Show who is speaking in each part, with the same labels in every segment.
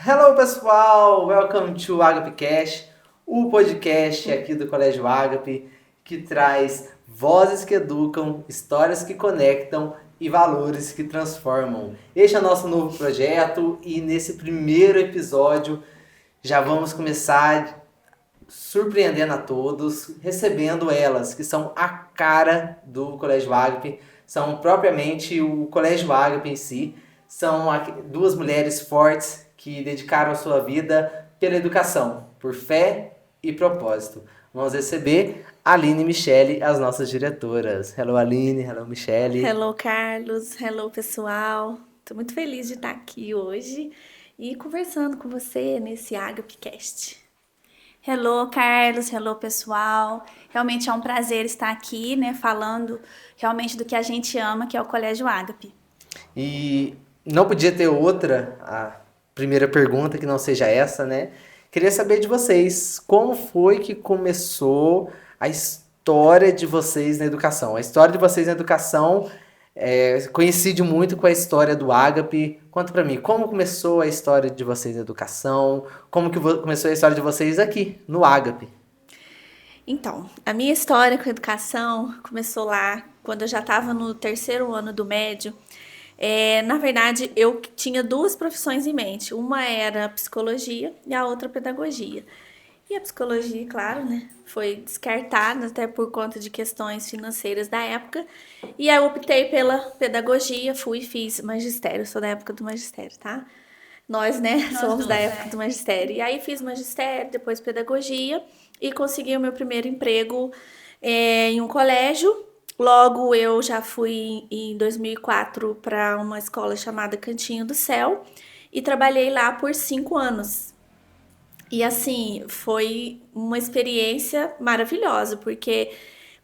Speaker 1: Hello pessoal, welcome to AgapeCast, o podcast aqui do Colégio Agape que traz vozes que educam, histórias que conectam e valores que transformam. Este é o nosso novo projeto e nesse primeiro episódio já vamos começar surpreendendo a todos, recebendo elas que são a cara do Colégio Agape, são propriamente o Colégio Agape em si. São duas mulheres fortes que dedicaram a sua vida pela educação, por fé e propósito. Vamos receber Aline e Michele, as nossas diretoras. Hello Aline, hello Michele.
Speaker 2: Hello, Carlos. Hello, pessoal. Estou muito feliz de estar aqui hoje e conversando com você nesse AgapeCast. Hello, Carlos. Hello, pessoal. Realmente é um prazer estar aqui, né, falando realmente do que a gente ama, que é o Colégio Agape.
Speaker 1: E não podia ter outra, a primeira pergunta que não seja essa, né? Queria saber de vocês, como foi que começou a história de vocês na educação? A história de vocês na educação coincide muito com a história do Agape. Conta pra mim, como começou a história de vocês na educação? Como que começou a história de vocês aqui, no Agape?
Speaker 2: Então, a minha história com a educação começou lá quando eu já estava no terceiro ano do médio. Na verdade, eu tinha duas profissões em mente. Uma era psicologia e a outra pedagogia. E a psicologia, claro, né, foi descartada até por conta de questões financeiras da época. E aí eu optei pela pedagogia, fui e fiz magistério. Eu sou da época do magistério, tá? Nós, né, somos da época do magistério. E aí fiz magistério, depois pedagogia e consegui o meu primeiro emprego em um colégio. Logo eu já fui em 2004 para uma escola chamada Cantinho do Céu e trabalhei lá por 5 anos. E assim, foi uma experiência maravilhosa, porque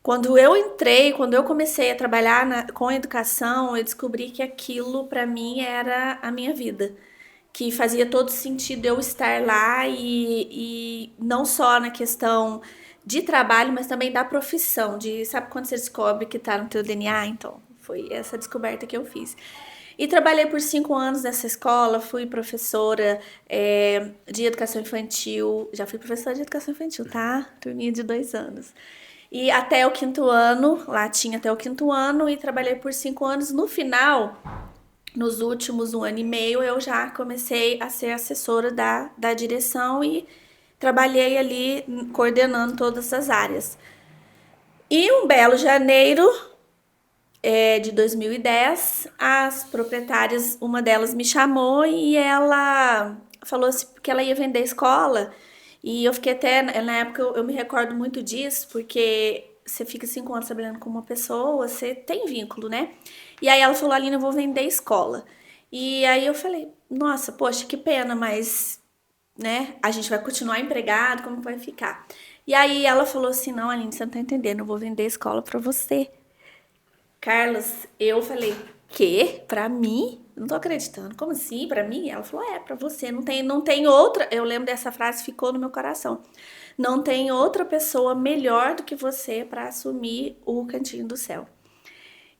Speaker 2: quando eu comecei a trabalhar com educação, eu descobri que aquilo para mim era a minha vida, que fazia todo sentido eu estar lá e não só na questão de trabalho, mas também da profissão, sabe quando você descobre que tá no teu DNA? Então, foi essa descoberta que eu fiz. E trabalhei por 5 anos nessa escola, fui professora de educação infantil, já fui professora de educação infantil, tá? Turminha de 2 anos. E até o quinto ano, lá tinha até o quinto ano, e trabalhei por 5 anos. No final, nos últimos 1 ano e meio, eu já comecei a ser assessora da direção e trabalhei ali coordenando todas as áreas. E um belo janeiro de 2010, as proprietárias, uma delas me chamou e ela falou assim, que ela ia vender a escola. E eu fiquei até, na época, eu me recordo muito disso, porque você fica 5 anos trabalhando com uma pessoa, você tem vínculo, né? E aí ela falou, Aline, eu vou vender a escola. E aí eu falei, nossa, poxa, que pena, mas, né, a gente vai continuar empregado, como vai ficar? E aí ela falou assim, não, Aline, você não tá entendendo, eu vou vender a escola pra você. Carlos, eu falei, quê? Pra mim? Não tô acreditando. Como assim? Pra mim? Ela falou, pra você. Não tem outra. Eu lembro dessa frase, ficou no meu coração. Não tem outra pessoa melhor do que você pra assumir o Cantinho do Céu.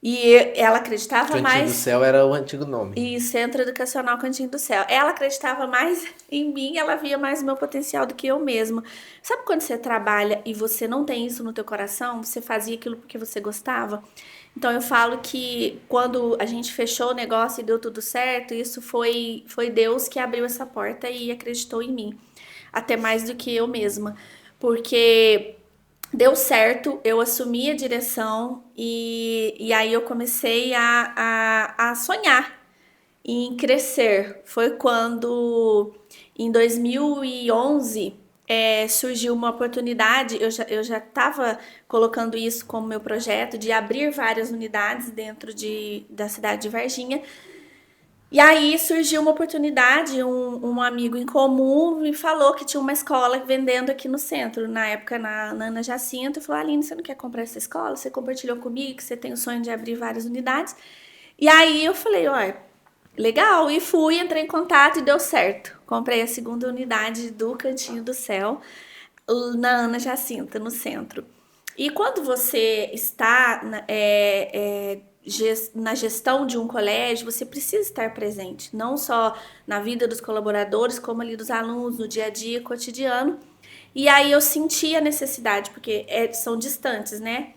Speaker 2: E ela acreditava
Speaker 1: Cantinho do
Speaker 2: mais
Speaker 1: Céu era o antigo nome.
Speaker 2: em Centro Educacional Cantinho do Céu. Ela acreditava mais em mim, ela via mais o meu potencial do que eu mesma. Sabe quando você trabalha e você não tem isso no teu coração? Você fazia aquilo porque você gostava? Então eu falo que quando a gente fechou o negócio e deu tudo certo, isso foi Deus que abriu essa porta e acreditou em mim. Até mais do que eu mesma. Porque deu certo, eu assumi a direção e aí eu comecei a sonhar em crescer. Foi quando, em 2011, surgiu uma oportunidade. Eu já estava colocando isso como meu projeto de abrir várias unidades dentro da cidade de Varginha. E aí surgiu uma oportunidade, um amigo em comum me falou que tinha uma escola vendendo aqui no centro, na época na Ana Jacinto, e falou, Aline, você não quer comprar essa escola? Você compartilhou comigo que você tem o sonho de abrir várias unidades. E aí eu falei, ó, legal, e fui, entrei em contato e deu certo. Comprei a segunda unidade do Cantinho do Céu, na Ana Jacinta, no centro. E quando você está na gestão de um colégio, você precisa estar presente, não só na vida dos colaboradores, como ali dos alunos, no dia a dia, cotidiano. E aí eu senti a necessidade, porque são distantes, né?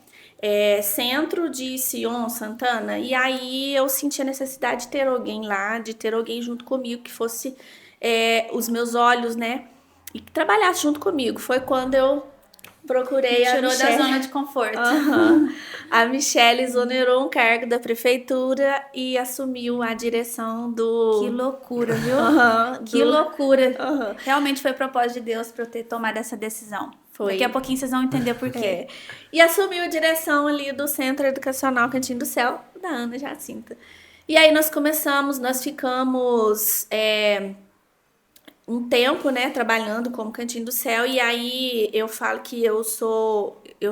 Speaker 2: Centro de Sion, Santana, e aí eu senti a necessidade de ter alguém lá, de ter alguém junto comigo, que fosse os meus olhos, né? E que trabalhasse junto comigo. Foi quando eu procurei a
Speaker 3: Tirou
Speaker 2: Michelle.
Speaker 3: da zona de conforto.
Speaker 2: Uhum. A Michelle exonerou um cargo da prefeitura e assumiu a direção do...
Speaker 3: Que loucura, viu?
Speaker 2: Uhum,
Speaker 3: Que loucura.
Speaker 2: Uhum.
Speaker 3: Realmente foi propósito de Deus para eu ter tomado essa decisão.
Speaker 2: Foi.
Speaker 3: Daqui a pouquinho vocês vão entender por quê.
Speaker 2: E assumiu a direção ali do Centro Educacional Cantinho do Céu, da Ana Jacinta. E aí nós ficamos um tempo, né, trabalhando como Cantinho do Céu, e aí eu falo que eu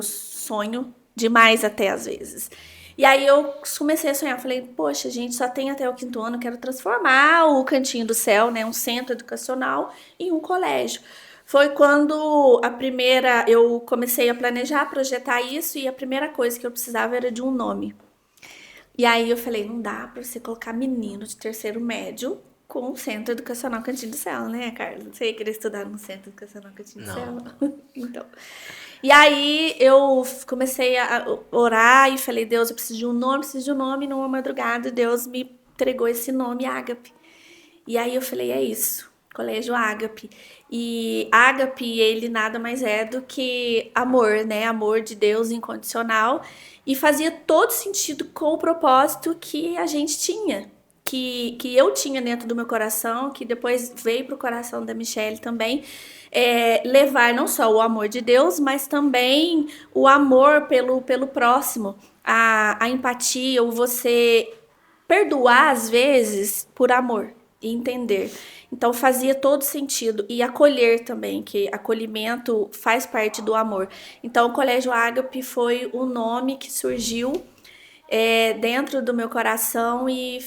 Speaker 2: sonho demais até às vezes. E aí eu comecei a sonhar, falei, poxa, gente, só tem até o 5º ano, quero transformar o Cantinho do Céu, né, um centro educacional, em um colégio. Foi quando eu comecei a planejar, projetar isso, e a primeira coisa que eu precisava era de um nome. E aí eu falei, não dá pra você colocar menino de 3º médio com o Centro Educacional Cantinho do Céu, né, Carlos? Você ia querer estudar no Centro Educacional Cantinho do Céu? Então. E aí eu comecei a orar e falei, Deus, eu preciso de um nome. Numa madrugada, Deus me entregou esse nome, Ágape. E aí eu falei, é isso, Colégio Ágape. E Ágape, ele nada mais é do que amor, né? Amor de Deus incondicional. E fazia todo sentido com o propósito que a gente tinha. Que eu tinha dentro do meu coração, que depois veio para o coração da Michelle também, levar não só o amor de Deus, mas também o amor pelo próximo, a empatia, o você perdoar às vezes por amor e entender. Então fazia todo sentido. E acolher também, que acolhimento faz parte do amor. Então o Colégio Ágape foi o nome que surgiu dentro do meu coração e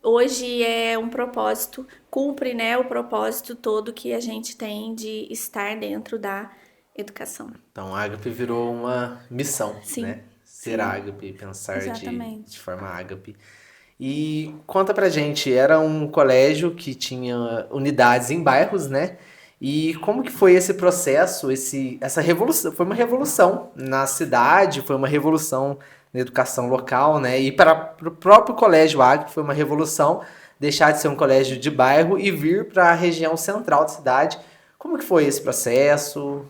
Speaker 2: hoje é um propósito, cumpre, né, o propósito todo que a gente tem de estar dentro da educação.
Speaker 1: Então, Ágape virou uma missão,
Speaker 2: Sim.
Speaker 1: né? Ser Ágape, pensar de forma Ágape. E conta pra gente, era um colégio que tinha unidades em bairros, né? E como que foi esse processo, essa revolução? Foi uma revolução na cidade, foi uma revolução na educação local, né? E para o próprio Colégio Ágape foi uma revolução deixar de ser um colégio de bairro e vir para a região central da cidade. Como que foi esse processo?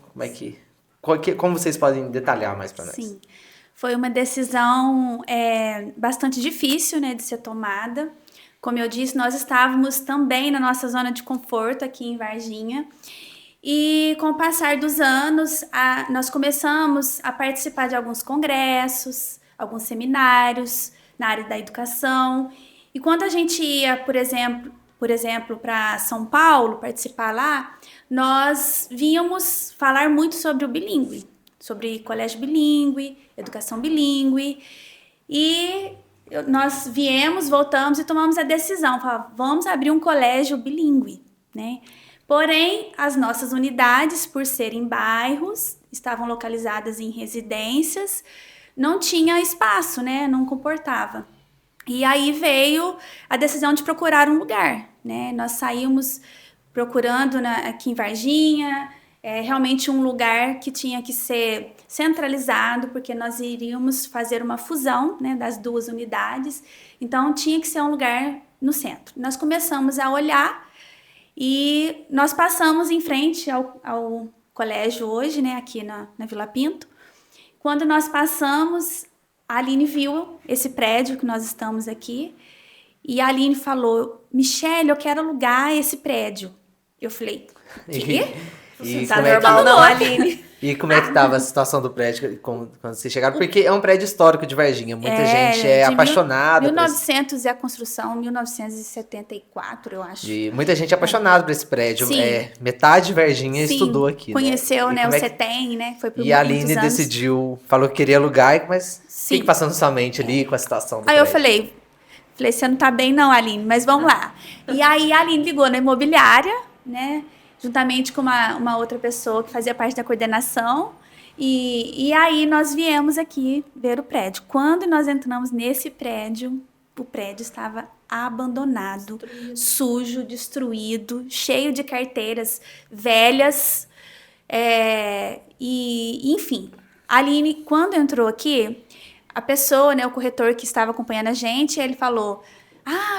Speaker 1: Como vocês podem detalhar mais para nós?
Speaker 3: Sim, foi uma decisão bastante difícil, né, de ser tomada. Como eu disse, nós estávamos também na nossa zona de conforto aqui em Varginha. E com o passar dos anos, nós começamos a participar de alguns congressos, alguns seminários na área da educação. E quando a gente ia, por exemplo, para São Paulo, participar lá, nós víamos falar muito sobre o bilíngue, sobre colégio bilíngue, educação bilíngue. E nós voltamos e tomamos a decisão, vamos abrir um colégio bilíngue, né? Porém, as nossas unidades, por serem bairros, estavam localizadas em residências, não tinha espaço, né? Não comportava. E aí veio a decisão de procurar um lugar, né? Nós saímos procurando aqui em Varginha, realmente um lugar que tinha que ser centralizado, porque nós iríamos fazer uma fusão, né, das duas unidades, então tinha que ser um lugar no centro. Nós começamos a olhar e nós passamos em frente ao colégio hoje, né, aqui na Vila Pinto. Quando nós passamos, a Aline viu esse prédio que nós estamos aqui e a Aline falou, Michelle, eu quero alugar esse prédio. Eu falei, o quê?
Speaker 1: E
Speaker 2: tá normal não, Aline.
Speaker 1: E como é que estava a situação do prédio quando vocês chegaram? Porque é um prédio histórico de Varginha. Muita gente é apaixonada.
Speaker 3: 1900 é a construção, 1974, eu acho.
Speaker 1: Muita gente é apaixonada por esse prédio.
Speaker 3: Sim.
Speaker 1: Metade de Varginha estudou aqui.
Speaker 3: Conheceu,
Speaker 1: né?
Speaker 3: O CETEM, né? Foi por
Speaker 1: e a Aline decidiu, falou que queria alugar, mas o que passou na sua mente ali com a situação do prédio?
Speaker 3: Aí eu falei, você não tá bem não, Aline, mas vamos lá. E aí a Aline ligou na imobiliária, né? Juntamente com uma outra pessoa que fazia parte da coordenação. E aí nós viemos aqui ver o prédio. Quando nós entramos nesse prédio, o prédio estava abandonado, sujo, destruído, cheio de carteiras velhas. Enfim, a Aline, quando entrou aqui, a pessoa, né, o corretor que estava acompanhando a gente, ele falou: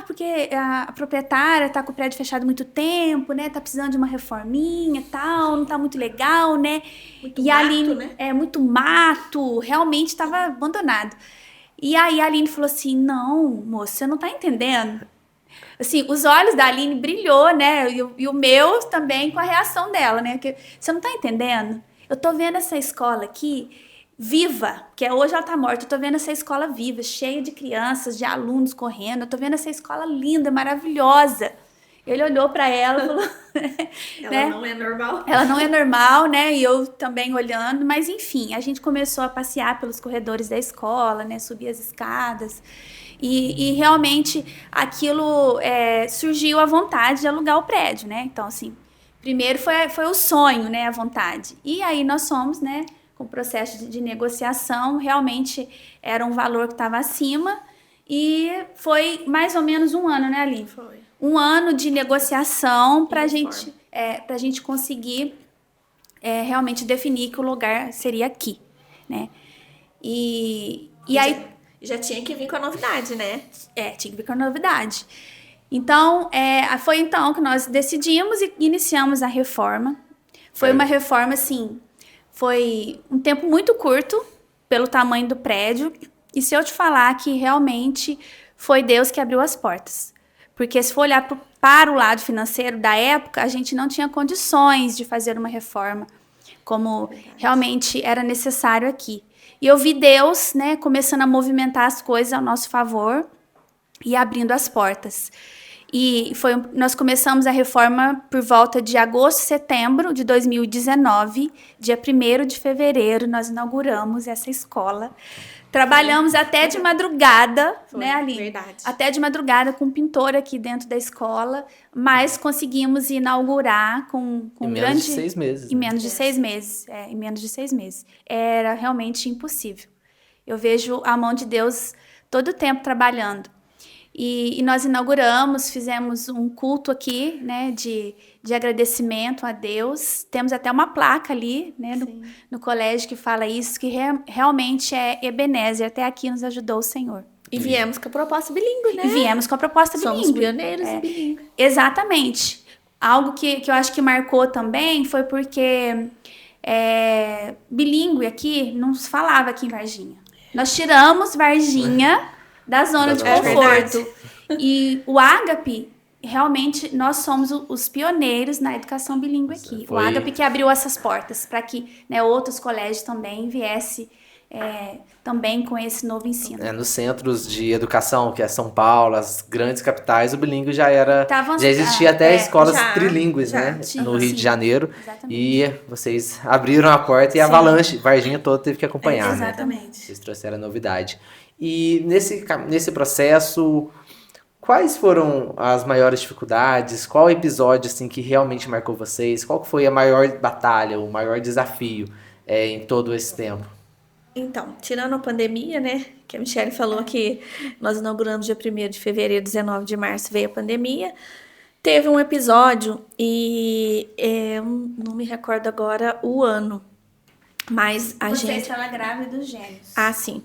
Speaker 3: porque a proprietária tá com o prédio fechado há muito tempo, né? Tá precisando de uma reforminha e tal, não tá muito legal, né?
Speaker 2: Muito
Speaker 3: e a
Speaker 2: mato,
Speaker 3: Aline,
Speaker 2: né?
Speaker 3: muito mato, realmente estava abandonado. E aí a Aline falou assim: não, moço, você não tá entendendo. Assim, os olhos da Aline brilhou, né? E o meu também com a reação dela, né? Porque você não tá entendendo? Eu tô vendo essa escola aqui viva, que hoje ela tá morta. Eu tô vendo essa escola viva, cheia de crianças, de alunos correndo. Eu tô vendo essa escola linda, maravilhosa. Ele olhou para ela e falou,
Speaker 2: Ela não é normal.
Speaker 3: Ela não é normal, né? E eu também olhando, mas enfim, a gente começou a passear pelos corredores da escola, né? Subir as escadas. E realmente aquilo surgiu a vontade de alugar o prédio, né? Então, assim, primeiro foi o sonho, né? A vontade. E aí nós fomos, né? Com o processo de negociação, realmente era um valor que estava acima. E foi mais ou menos um ano, né, Aline?
Speaker 2: Foi.
Speaker 3: Um ano de negociação para a gente conseguir realmente definir que o lugar seria aqui, né? E aí...
Speaker 2: Já tinha que vir com a novidade, né?
Speaker 3: Tinha que vir com a novidade. Então, foi então que nós decidimos e iniciamos a reforma. Foi uma reforma, assim, foi um tempo muito curto pelo tamanho do prédio. E se eu te falar que realmente foi Deus que abriu as portas. Porque se for olhar para o lado financeiro da época, a gente não tinha condições de fazer uma reforma como realmente era necessário aqui. E eu vi Deus, né, começando a movimentar as coisas ao nosso favor e abrindo as portas. E nós começamos a reforma por volta de agosto, setembro de 2019. Dia 1º de fevereiro, nós inauguramos essa escola. Trabalhamos até de madrugada, né, Aline?
Speaker 2: Verdade.
Speaker 3: Até de madrugada com um pintor aqui dentro da escola, mas conseguimos inaugurar com
Speaker 1: em
Speaker 3: grande...
Speaker 1: menos de 6 meses.
Speaker 3: Em menos de 6 meses. Em menos de 6 meses. Era realmente impossível. Eu vejo a mão de Deus todo o tempo trabalhando. E nós inauguramos, fizemos um culto aqui, né, de agradecimento a Deus. Temos até uma placa ali, né, no colégio que fala isso, que realmente é Ebenezer. Até aqui nos ajudou o Senhor.
Speaker 2: E viemos com a proposta bilíngue, né?
Speaker 3: E viemos com a proposta bilíngue.
Speaker 2: Somos pioneiros em bilíngue.
Speaker 3: Exatamente. Algo que eu acho que marcou também foi porque bilíngue aqui não se falava aqui em Varginha. Nós tiramos Varginha da zona de conforto. E o Ágape, realmente, nós somos os pioneiros na educação bilíngue aqui. O Ágape que abriu essas portas para que, né, outros colégios também viessem também com esse novo ensino.
Speaker 1: Nos centros de educação, que é São Paulo, as grandes capitais, o bilíngue já existia até escolas trilíngues, né? No Rio de Janeiro.
Speaker 3: Exatamente.
Speaker 1: E vocês abriram a porta e a Avalanche, Varginha toda teve que acompanhar.
Speaker 3: Exatamente.
Speaker 1: Né? Vocês trouxeram a novidade. E nesse processo, quais foram as maiores dificuldades? Qual episódio assim, que realmente marcou vocês? Qual foi a maior batalha, o maior desafio em todo esse tempo?
Speaker 2: Então, tirando a pandemia, né, que a Michelle falou que nós inauguramos dia 1º de fevereiro, 19 de março veio a pandemia, teve um episódio e não me recordo agora o ano, mas
Speaker 3: Você estava grávida dos gêmeos.
Speaker 2: Ah, sim.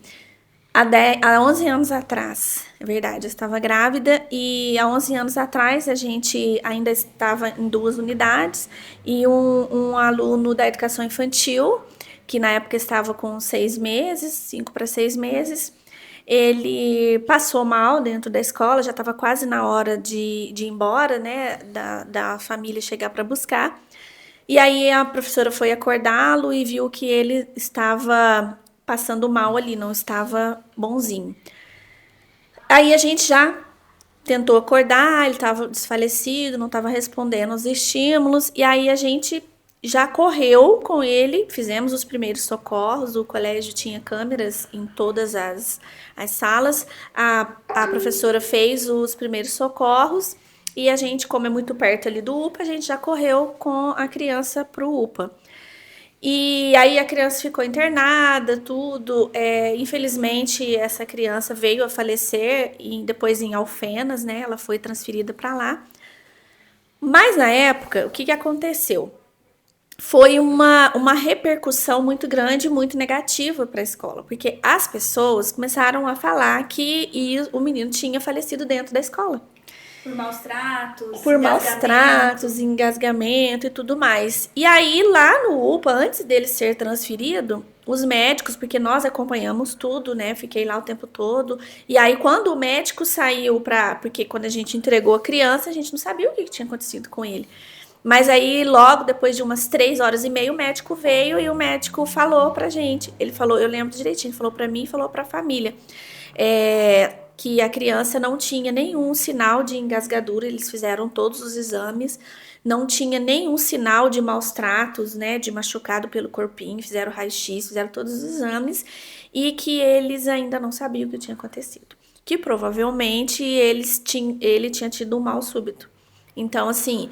Speaker 2: Há 11 anos atrás, é verdade, eu estava grávida e há 11 anos atrás a gente ainda estava em 2 unidades e um aluno da educação infantil, que na época estava com 6 meses, 5 para 6 meses, ele passou mal dentro da escola, já estava quase na hora de ir embora, né, da família chegar para buscar. E aí a professora foi acordá-lo e viu que ele estava passando mal ali, não estava bonzinho. Aí a gente já tentou acordar, ele estava desfalecido, não estava respondendo aos estímulos, e aí a gente já correu com ele, fizemos os primeiros socorros, o colégio tinha câmeras em todas as salas, a professora fez os primeiros socorros, e a gente, como é muito perto ali do UPA, a gente já correu com a criança para o UPA. E aí a criança ficou internada, tudo. Infelizmente, essa criança veio a falecer depois em Alfenas, né? Ela foi transferida para lá. Mas na época, o que que aconteceu? Foi uma repercussão muito grande, muito negativa para a escola, porque as pessoas começaram a falar que o menino tinha falecido dentro da escola.
Speaker 3: Por maus tratos,
Speaker 2: Por maus
Speaker 3: engasgamento.
Speaker 2: tratos, engasgamento e tudo mais. E aí, lá no UPA, antes dele ser transferido, os médicos, porque nós acompanhamos tudo, né? Fiquei lá o tempo todo. E aí, quando o médico saiu porque quando a gente entregou a criança, a gente não sabia o que tinha acontecido com ele. Mas aí, logo depois de umas 3 horas e meia, o médico veio e o médico falou pra gente. Ele falou, eu lembro direitinho, falou pra mim e falou pra família. Que a criança não tinha nenhum sinal de engasgadura, eles fizeram todos os exames, não tinha nenhum sinal de maus tratos, né, de machucado pelo corpinho, fizeram raio-x, fizeram todos os exames, e que eles ainda não sabiam o que tinha acontecido. Que provavelmente ele tinha tido um mal súbito. Então, assim,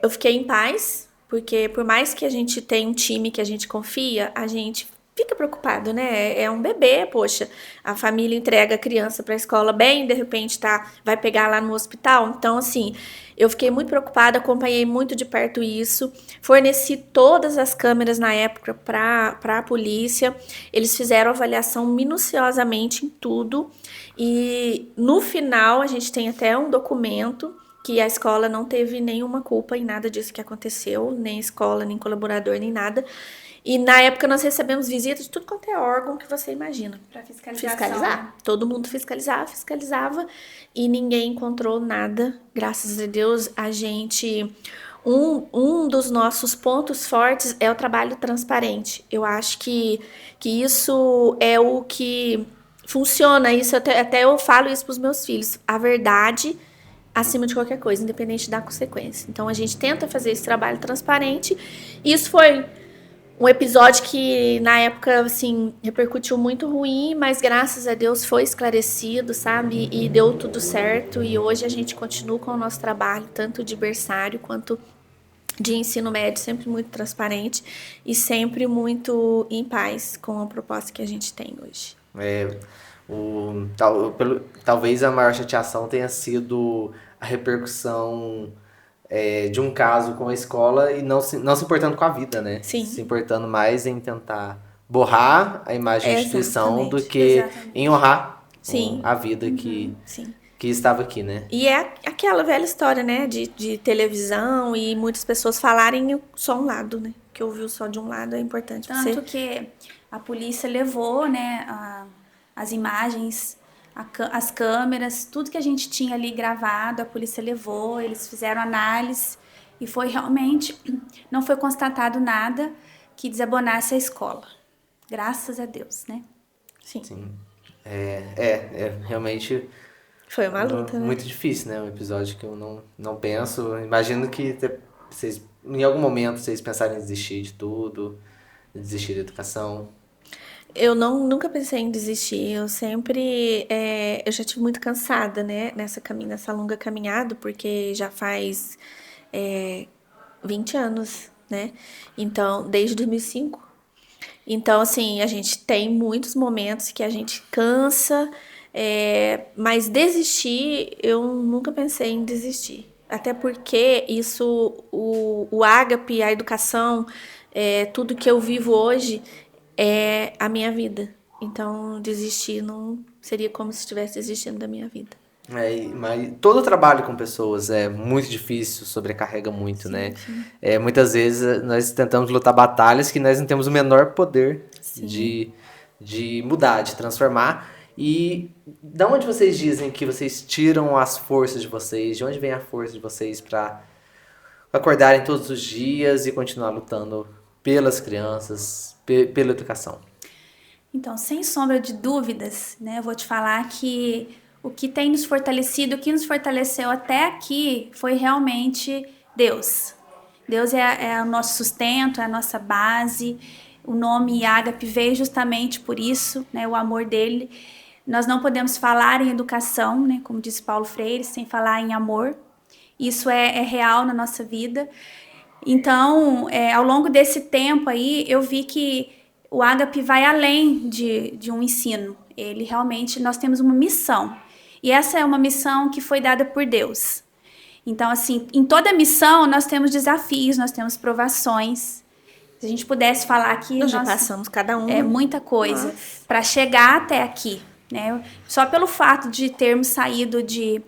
Speaker 2: eu fiquei em paz, porque por mais que a gente tenha um time que a gente confia, a gente fica preocupado, né? É um bebê, poxa. A família entrega a criança para a escola bem, de repente vai pegar lá no hospital. Então, assim, eu fiquei muito preocupada, acompanhei muito de perto isso, forneci todas as câmeras na época para a polícia. Eles fizeram avaliação minuciosamente em tudo. E no final, a gente tem até um documento que a escola não teve nenhuma culpa em nada disso que aconteceu, nem escola, nem colaborador, nem nada. E na época nós recebemos visitas de tudo quanto é órgão que você imagina.
Speaker 3: Para fiscalização.
Speaker 2: Fiscalizar. Todo mundo fiscalizava e ninguém encontrou nada. Graças a Deus, a gente... Um dos nossos pontos fortes é o trabalho transparente. Eu acho que isso é o que funciona. Isso até eu falo isso para os meus filhos. A verdade acima de qualquer coisa, independente da consequência. Então, a gente tenta fazer esse trabalho transparente. E isso foi um episódio que, na época, assim, repercutiu muito ruim, mas graças a Deus foi esclarecido, sabe? E deu tudo certo. E hoje a gente continua com o nosso trabalho, tanto de berçário quanto de ensino médio, sempre muito transparente e sempre muito em paz com a proposta que a gente tem hoje.
Speaker 1: Talvez a maior chateação tenha sido a repercussão de um caso com a escola e não se importando com a vida, né?
Speaker 2: Sim.
Speaker 1: Se importando mais em tentar borrar a imagem da instituição do que em honrar a vida que estava aqui, né?
Speaker 2: E é aquela velha história, né? De televisão e muitas pessoas falarem só um lado, né? Que ouviu só de um lado é importante.
Speaker 3: Tanto que a polícia levou, né, as imagens, as câmeras, tudo que a gente tinha ali gravado, a polícia levou, eles fizeram análise e foi realmente, não foi constatado nada que desabonasse a escola. Graças a Deus, né?
Speaker 2: Sim.
Speaker 1: Realmente...
Speaker 2: Foi uma luta, né?
Speaker 1: Muito difícil, né? Um episódio que eu não penso. Imagino que vocês, em algum momento, vocês pensarem em desistir de tudo, desistir da educação.
Speaker 2: Eu nunca pensei em desistir. Eu sempre... eu já estive muito cansada, né? Nessa longa caminhada, porque já faz 20 anos, né? Então, desde 2005. Então, assim, a gente tem muitos momentos que a gente cansa... mas desistir, eu nunca pensei em desistir. Até porque isso, o Ágape, a educação, tudo que eu vivo hoje é a minha vida. Então, desistir não seria como se estivesse desistindo da minha vida.
Speaker 1: Mas todo trabalho com pessoas é muito difícil, sobrecarrega muito, né?
Speaker 2: Sim.
Speaker 1: Muitas vezes nós tentamos lutar batalhas que nós não temos o menor poder de mudar, de transformar. E de onde vocês dizem que vocês tiram as forças de vocês? De onde vem a força de vocês para acordarem todos os dias e continuar lutando pelas crianças, pela educação?
Speaker 3: Então, sem sombra de dúvidas, né, eu vou te falar que o que tem nos fortalecido, o que nos fortaleceu até aqui foi realmente Deus. Deus é o nosso sustento, é a nossa base. O nome Ágape veio justamente por isso, né, o amor dele. Nós não podemos falar em educação, né, como disse Paulo Freire, sem falar em amor. Isso é real na nossa vida. Então, ao longo desse tempo aí, eu vi que o Ágape vai além de um ensino. Ele realmente, nós temos uma missão. E essa é uma missão que foi dada por Deus. Então, assim, em toda missão nós temos desafios, nós temos provações. Se a gente pudesse falar aqui,
Speaker 2: Nós já passamos cada um.
Speaker 3: É muita coisa para chegar até aqui, né? Só pelo fato de termos saído de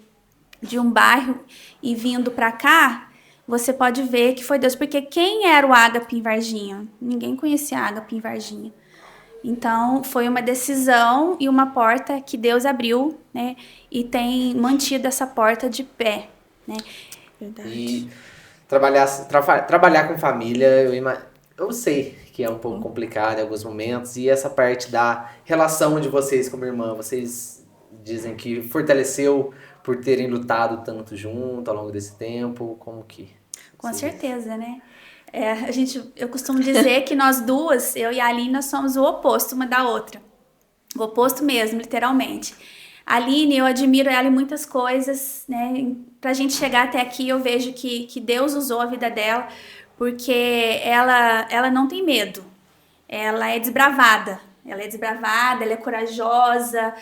Speaker 3: um bairro e vindo para cá, você pode ver que foi Deus. Porque quem era o Ágape em Varginha? Ninguém conhecia Ágape em Varginha. Então, foi uma decisão e uma porta que Deus abriu, né? E tem mantido essa porta de pé, né?
Speaker 2: Verdade.
Speaker 1: E trabalhar com família, eu sei que é um pouco complicado em alguns momentos. E essa parte da relação de vocês como irmã, vocês dizem que fortaleceu por terem lutado tanto junto ao longo desse tempo, como que...
Speaker 3: Com certeza, né? Eu costumo dizer que nós duas, eu e a Aline, nós somos o oposto uma da outra. O oposto mesmo, literalmente. A Aline, eu admiro ela em muitas coisas, né? Pra gente chegar até aqui, eu vejo que Deus usou a vida dela, porque ela não tem medo. Ela é desbravada. Ela é corajosa.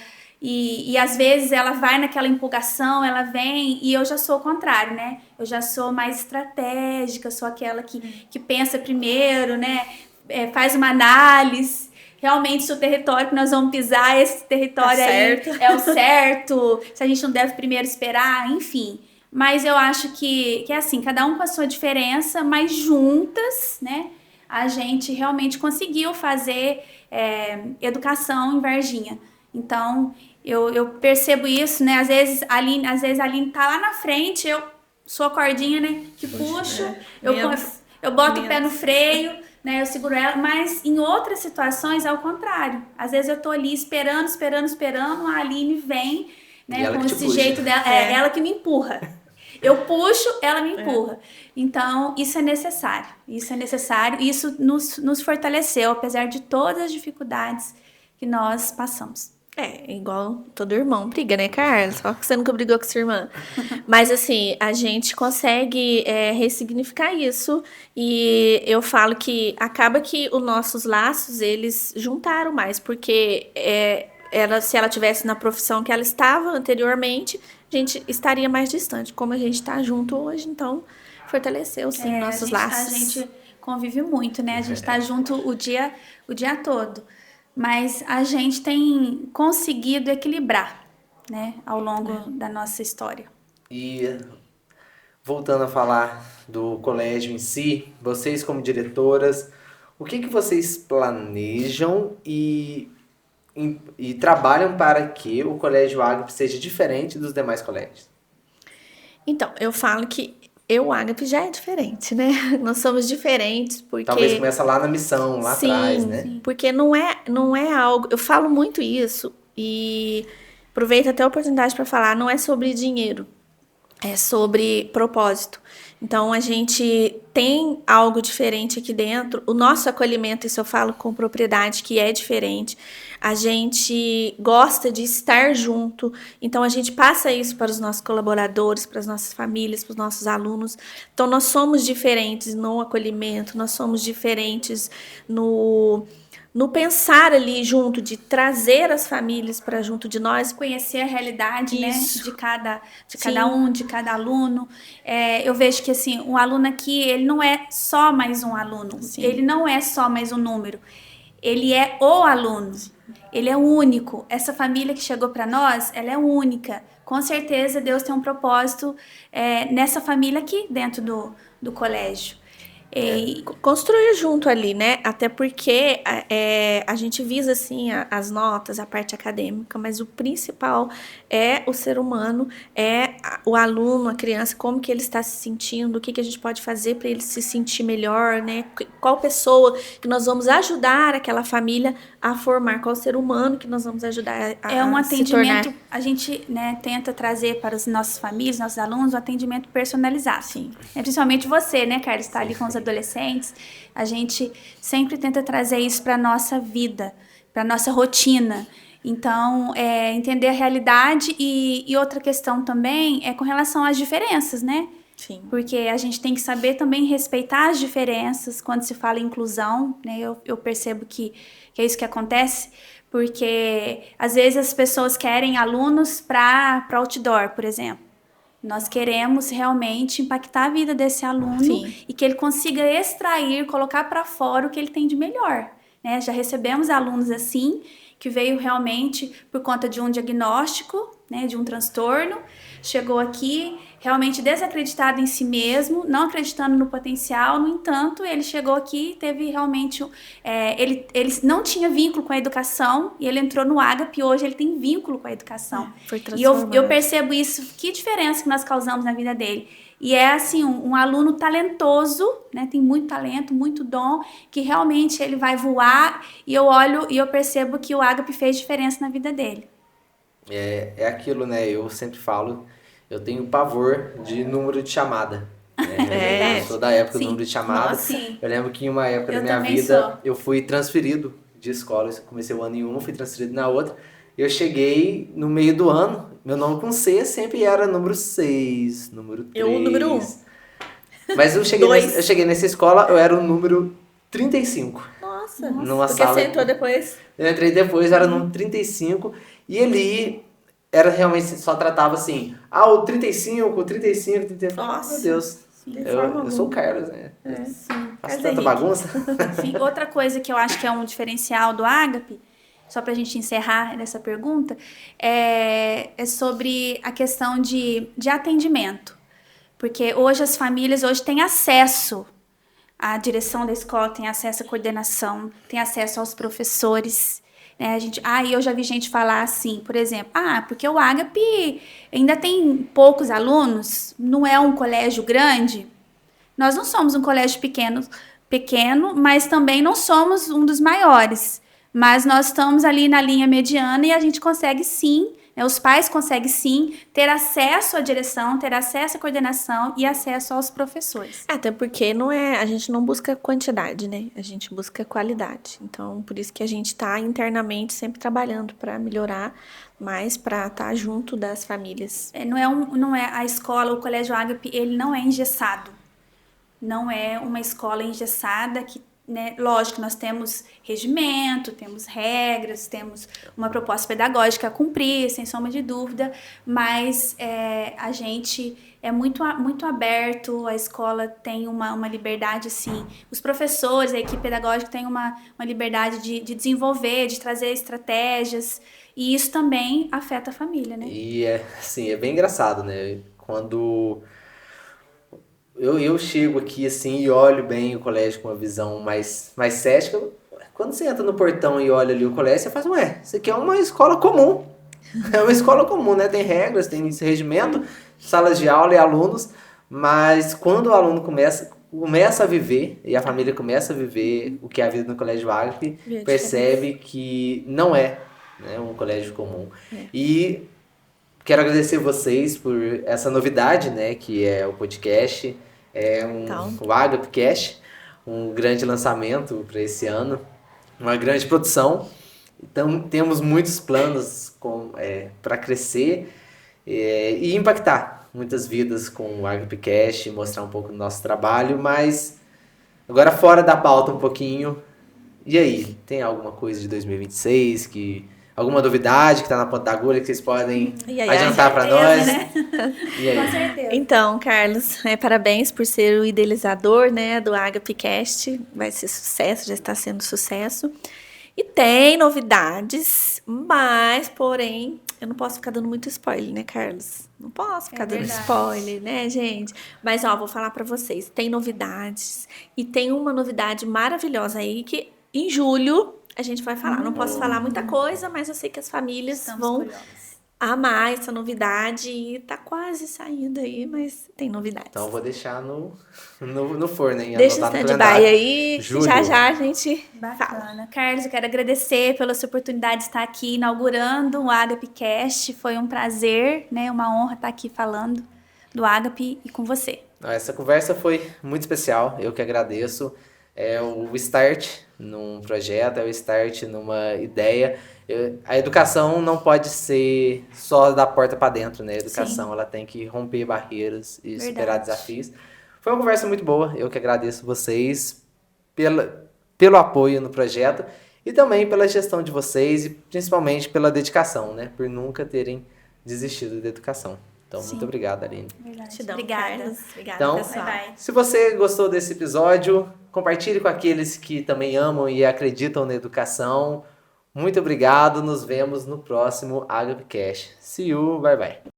Speaker 3: E às vezes ela vai naquela empolgação, ela vem, e eu já sou o contrário, né? Eu já sou mais estratégica, sou aquela que pensa primeiro, né? Faz uma análise. Realmente, se o território que nós vamos pisar, esse território aí é o certo, se a gente não deve primeiro esperar, enfim. Mas eu acho que é assim, cada um com a sua diferença, mas juntas, né? A gente realmente conseguiu fazer educação em Varginha. Então, eu percebo isso, né? Às vezes a Aline tá lá na frente, eu sou a cordinha, né? Que puxo, eu boto o pé no freio, né? Eu seguro ela, mas em outras situações é o contrário. Às vezes eu tô ali esperando, a Aline vem, né? Com esse jeito dela, ela que me empurra. Eu puxo, ela me empurra. Então, isso é necessário. Isso nos fortaleceu, apesar de todas as dificuldades que nós passamos.
Speaker 2: Igual todo irmão briga, né, Carla? Só que você nunca brigou com sua irmã. Mas, assim, a gente consegue ressignificar isso. E eu falo que acaba que os nossos laços, eles juntaram mais. Porque se ela tivesse na profissão que ela estava anteriormente, a gente estaria mais distante. Como a gente está junto hoje, então fortaleceu, sim, nossos laços.
Speaker 3: A gente convive muito, né? A gente está junto o dia todo. Mas a gente tem conseguido equilibrar, né, ao longo da nossa história.
Speaker 1: E voltando a falar do colégio em si, vocês como diretoras, o que vocês planejam e trabalham para que o Colégio Ágape seja diferente dos demais colégios?
Speaker 2: Então, eu falo que o Ágape já é diferente, né? Nós somos diferentes porque...
Speaker 1: Talvez começa lá na missão, lá atrás, né?
Speaker 2: Sim, porque não é algo... Eu falo muito isso e aproveito até a oportunidade para falar, não é sobre dinheiro, é sobre propósito. Então, a gente tem algo diferente aqui dentro. O nosso acolhimento, isso eu falo com propriedade, que é diferente. A gente gosta de estar junto. Então, a gente passa isso para os nossos colaboradores, para as nossas famílias, para os nossos alunos. Então, nós somos diferentes no acolhimento, nós somos diferentes no pensar ali junto, de trazer as famílias para junto de nós.
Speaker 3: Conhecer a realidade,
Speaker 2: Isso.
Speaker 3: Né, de cada um, de cada aluno. Eu vejo que assim, um aluno aqui, ele não é só mais um aluno. Sim. Ele não é só mais um número. Ele é o aluno. Ele é único. Essa família que chegou para nós, ela é única. Com certeza, Deus tem um propósito nessa família aqui dentro do colégio.
Speaker 2: Construir junto ali, né? Até porque a gente visa, assim, as notas, a parte acadêmica, mas o principal é o ser humano, o aluno, a criança, como que ele está se sentindo, o que a gente pode fazer para ele se sentir melhor, né? Qual pessoa que nós vamos ajudar aquela família a formar, qual ser humano que nós vamos ajudar a
Speaker 3: um atendimento,
Speaker 2: se tornar.
Speaker 3: A gente, né, tenta trazer para as nossas famílias, nossos alunos, um atendimento personalizado.
Speaker 2: Sim.
Speaker 3: Principalmente você, né, Carla, está ali com os adolescentes, a gente sempre tenta trazer isso para a nossa vida, para a nossa rotina. Então, entender a realidade e outra questão também é com relação às diferenças, né?
Speaker 2: Sim.
Speaker 3: Porque a gente tem que saber também respeitar as diferenças quando se fala em inclusão, né? Eu percebo que é isso que acontece, porque às vezes as pessoas querem alunos para outdoor, por exemplo. Nós queremos realmente impactar a vida desse aluno
Speaker 2: Sim.
Speaker 3: e que ele consiga extrair, colocar para fora o que ele tem de melhor, né? Já recebemos alunos assim, que veio realmente por conta de um diagnóstico, né, de um transtorno, chegou aqui realmente desacreditado em si mesmo, não acreditando no potencial. No entanto, ele chegou aqui e teve realmente... ele não tinha vínculo com a educação e ele entrou no Agape e hoje ele tem vínculo com a educação.
Speaker 2: Foi
Speaker 3: E eu
Speaker 2: transformado.
Speaker 3: percebo isso, que diferença que nós causamos na vida dele. E é assim, um aluno talentoso, né? Tem muito talento, muito dom, que realmente ele vai voar e eu olho e eu percebo que o Agape fez diferença na vida dele.
Speaker 1: É aquilo, né? Eu sempre falo, eu tenho pavor de número de chamada. Né? Eu sou da época do
Speaker 3: Sim.
Speaker 1: número de chamada.
Speaker 3: Nossa, sim.
Speaker 1: Eu lembro que em uma época
Speaker 3: Eu
Speaker 1: da minha
Speaker 3: também
Speaker 1: vida,
Speaker 3: sou.
Speaker 1: eu fui transferido de escola. Eu comecei o ano em uma, fui transferido na outra. Eu cheguei no meio do ano, meu nome com C sempre era número 6, número 3.
Speaker 2: Eu, número 1.
Speaker 1: Mas eu cheguei nessa escola, eu era o número 35.
Speaker 2: Nossa.
Speaker 1: Numa
Speaker 2: Porque
Speaker 1: sala.
Speaker 2: você entrou depois?
Speaker 1: Eu entrei depois, eu era no 35, e ali era realmente, só tratava assim, o 35, 35.
Speaker 2: Nossa.
Speaker 1: Meu Deus, eu sou o Carlos, né? Faço tanta bagunça.
Speaker 3: Sim. Outra coisa que eu acho que é um diferencial do Agape, só para a gente encerrar essa pergunta, é sobre a questão de atendimento. Porque hoje as famílias têm acesso à direção da escola, têm acesso à coordenação, têm acesso aos professores. Né? Eu já vi gente falar assim, por exemplo, porque o Agape ainda tem poucos alunos, não é um colégio grande. Nós não somos um colégio pequeno, mas também não somos um dos maiores. Mas nós estamos ali na linha mediana e a gente consegue sim, né, os pais conseguem sim ter acesso à direção, ter acesso à coordenação e acesso aos professores.
Speaker 2: Até porque a gente não busca quantidade, né? A gente busca qualidade. Então, por isso que a gente está internamente sempre trabalhando para melhorar, mas para estar junto das famílias.
Speaker 3: Não é a escola, o Colégio Agape, ele não é engessado. Não é uma escola engessada que, né, lógico, nós temos regimento, temos regras, temos uma proposta pedagógica a cumprir, sem sombra de dúvida, mas a gente é muito aberto, a escola tem uma liberdade, assim, os professores, a equipe pedagógica tem uma liberdade de desenvolver, de trazer estratégias, e isso também afeta a família, né?
Speaker 1: E é bem engraçado, né? Quando eu chego aqui assim e olho bem o colégio com uma visão mais cética. Quando você entra no portão e olha ali o colégio, você faz, isso aqui é uma escola comum. É uma escola comum, né? Tem regras, tem esse regimento, salas de aula e alunos, mas quando o aluno começa a viver, e a família começa a viver o que é a vida no Colégio Agape, percebe que não é, né, um colégio comum. E quero agradecer vocês por essa novidade, né, que é o podcast, o AgapeCast, um grande lançamento para esse ano, uma grande produção. Então, temos muitos planos para crescer e impactar muitas vidas com o AgapeCast, mostrar um pouco do nosso trabalho, mas agora fora da pauta um pouquinho. E aí, tem alguma coisa de 2026 alguma novidade que está na ponta da agulha que vocês podem adiantar para nós?
Speaker 3: Né?
Speaker 1: E aí?
Speaker 3: Com certeza.
Speaker 2: Então, Carlos, parabéns por ser o idealizador, né, do AgapeCast. Vai ser sucesso, já está sendo sucesso. E tem novidades, mas, porém, eu não posso ficar dando muito spoiler, né, Carlos? Não posso ficar dando spoiler, né, gente? Mas, vou falar para vocês. Tem novidades. E tem uma novidade maravilhosa aí que, em julho, a gente vai falar. Não posso falar muita coisa, mas eu sei que as famílias vão amar essa novidade e tá quase saindo aí, mas tem novidades.
Speaker 1: Então eu vou deixar no forno, hein?
Speaker 2: Deixa o stand-by aí,
Speaker 1: Julho.
Speaker 2: já a gente
Speaker 3: Bacana.
Speaker 2: fala.
Speaker 3: Carlos, eu quero agradecer pela sua oportunidade de estar aqui inaugurando o AgapeCast. Foi um prazer, né? Uma honra estar aqui falando do Agape e com você.
Speaker 1: Essa conversa foi muito especial, eu que agradeço. É o start num projeto, é o start numa ideia. A educação não pode ser só da porta para dentro, né? A educação, ela tem que romper barreiras e superar desafios. Foi uma conversa muito boa, eu que agradeço vocês pelo apoio no projeto e também pela gestão de vocês e principalmente pela dedicação, né? Por nunca terem desistido da educação. Então, muito obrigado, Aline.
Speaker 2: Gratidão,
Speaker 3: Obrigada.
Speaker 2: Carlos. Obrigada,
Speaker 1: Então,
Speaker 2: pessoal.
Speaker 3: Bye, bye.
Speaker 1: Se você gostou desse episódio, compartilhe com aqueles que também amam e acreditam na educação. Muito obrigado, nos vemos no próximo AgapeCast. See you, bye bye.